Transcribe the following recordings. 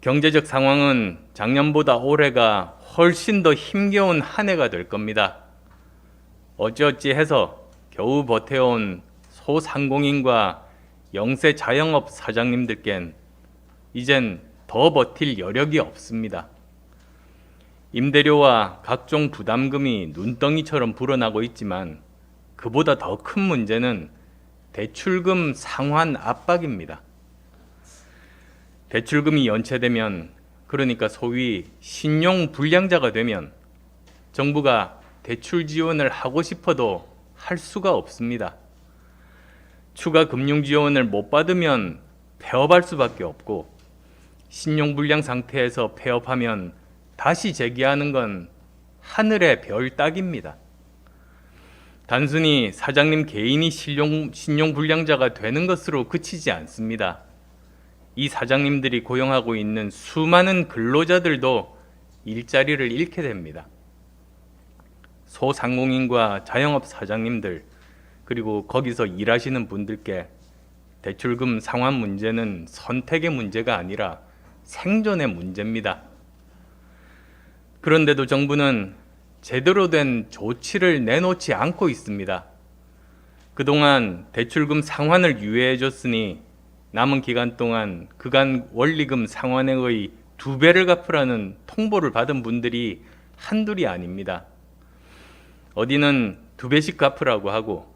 경제적 상황은 작년보다 올해가 훨씬 더 힘겨운 한 해가 될 겁니다. 어찌어찌 해서 겨우 버텨온 소상공인과 영세 자영업 사장님들께는 이젠 더 버틸 여력이 없습니다. 임대료와 각종 부담금이 눈덩이처럼 불어나고 있지만 그보다 더 큰 문제는 대출금 상환 압박입니다. 대출금이 연체되면, 그러니까 소위 신용 불량자가 되면 정부가 대출 지원을 하고 싶어도 할 수가 없습니다. 추가 금융 지원을 못 받으면 폐업할 수밖에 없고, 신용 불량 상태에서 폐업하면 다시 재기하는 건 하늘의 별 따기입니다. 단순히 사장님 개인이 신용 불량자가 되는 것으로 그치지 않습니다. 이 사장님들이 고용하고 있는 수많은 근로자들도 일자리를 잃게 됩니다. 소상공인과 자영업 사장님들, 그리고 거기서 일하시는 분들께 대출금 상환 문제는 선택의 문제가 아니라 생존의 문제입니다. 그런데도 정부는 제대로 된 조치를 내놓지 않고 있습니다. 그동안 대출금 상환을 유예해 줬으니 남은 기간 동안 그간 원리금 상환액의 2배를 갚으라는 통보를 받은 분들이 한둘이 아닙니다. 어디는 2배씩 갚으라고 하고,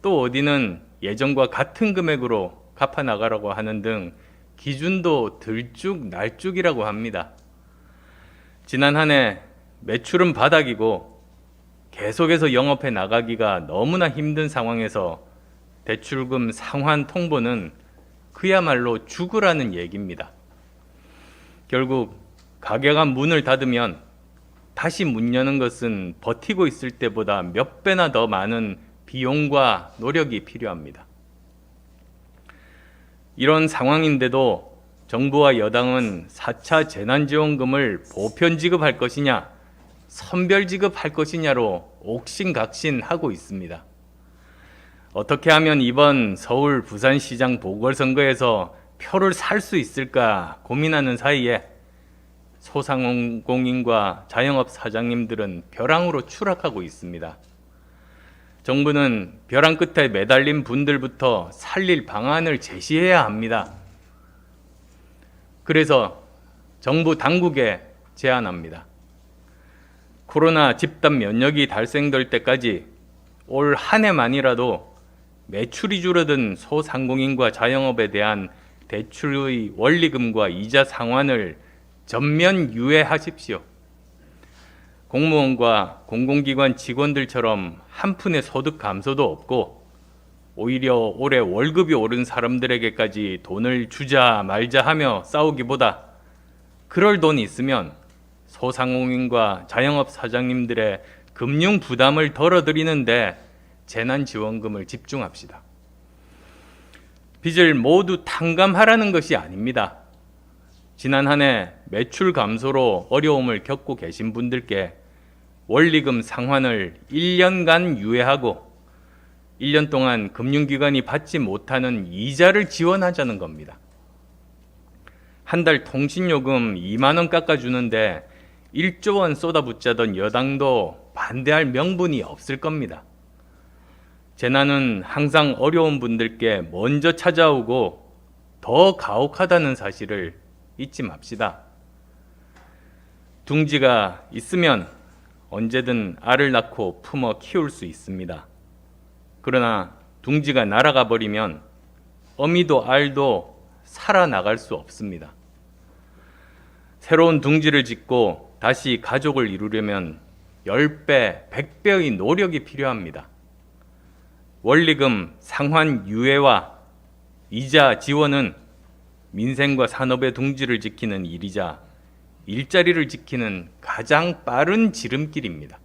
또 어디는 예전과 같은 금액으로 갚아 나가라고 하는 등 기준도 들쭉날쭉이라고 합니다. 지난 한 해 매출은 바닥이고 계속해서 영업해 나가기가 너무나 힘든 상황에서 대출금 상환 통보는 그야말로 죽으라는 얘기입니다. 결국 가게가 문을 닫으면 다시 문 여는 것은 버티고 있을 때보다 몇 배나 더 많은 비용과 노력이 필요합니다. 이런 상황인데도 정부와 여당은 4차 재난지원금을 보편 지급할 것이냐, 선별 지급할 것이냐로 옥신각신하고 있습니다. 어떻게 하면 이번 서울 부산시장 보궐선거에서 표를 살 수 있을까 고민하는 사이에 소상공인과 자영업 사장님들은 벼랑으로 추락하고 있습니다. 정부는 벼랑 끝에 매달린 분들부터 살릴 방안을 제시해야 합니다. 그래서 정부 당국에 제안합니다. 코로나 집단 면역이 달성될 때까지 올 한 해만이라도 매출이 줄어든 소상공인과 자영업에 대한 대출의 원리금과 이자 상환을 전면 유예하십시오. 공무원과 공공기관 직원들처럼 한 푼의 소득 감소도 없고 오히려 올해 월급이 오른 사람들에게까지 돈을 주자 말자 하며 싸우기보다 그럴 돈이 있으면 소상공인과 자영업 사장님들의 금융 부담을 덜어드리는데 재난지원금을 집중합시다. 빚을 모두 탕감하라는 것이 아닙니다. 지난 한 해 매출 감소로 어려움을 겪고 계신 분들께 원리금 상환을 1년간 유예하고 1년 동안 금융기관이 받지 못하는 이자를 지원하자는 겁니다. 한 달 통신요금 2만 원 깎아주는데 1조 원 쏟아붓자던 여당도 반대할 명분이 없을 겁니다. 재난은 항상 어려운 분들께 먼저 찾아오고 더 가혹하다는 사실을 잊지 맙시다. 둥지가 있으면 언제든 알을 낳고 품어 키울 수 있습니다. 그러나 둥지가 날아가 버리면 어미도 알도 살아나갈 수 없습니다. 새로운 둥지를 짓고 다시 가족을 이루려면 10배, 100배의 노력이 필요합니다. 원리금 상환 유예와 이자 지원은 민생과 산업의 둥지를 지키는 일이자 일자리를 지키는 가장 빠른 지름길입니다.